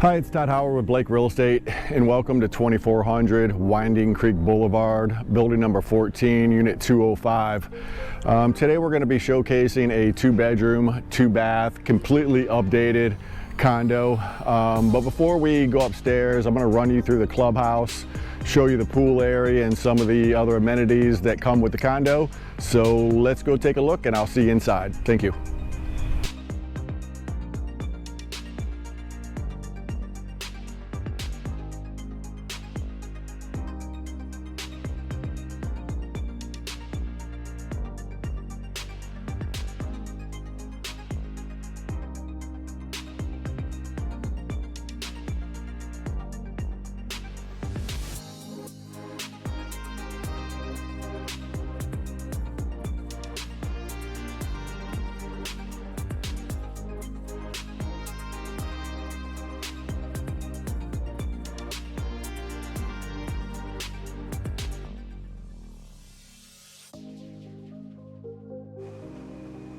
Hi, it's Todd Howard with Blake Real Estate, and welcome to 2400 Winding Creek Boulevard, building number 14, unit 205. Today we're going to be showcasing a 2-bedroom, 2-bath, completely updated condo. But before we go upstairs, I'm going to run you through the clubhouse, show you the pool area and some of the other amenities that come with the condo. So let's go take a look and I'll see you inside. Thank you.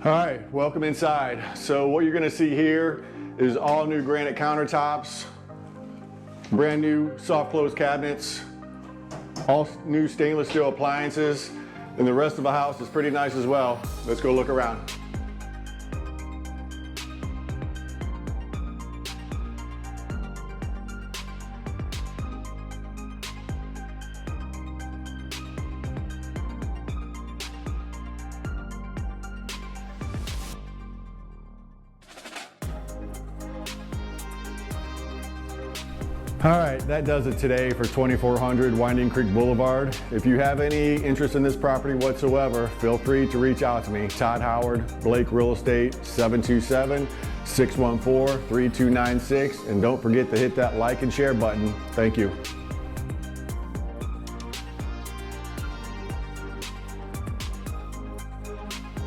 All right, welcome inside. So what you're gonna see here is all new granite countertops, brand new soft close cabinets, all new stainless steel appliances, and the rest of the house is pretty nice as well. Let's go look around. All right, that does it today for 2400 Winding Creek Boulevard. If you have any interest in this property whatsoever, feel free to reach out to me. Todd Howard, Blake Real Estate, 727-614-3296. And don't forget to hit that like and share button. Thank you.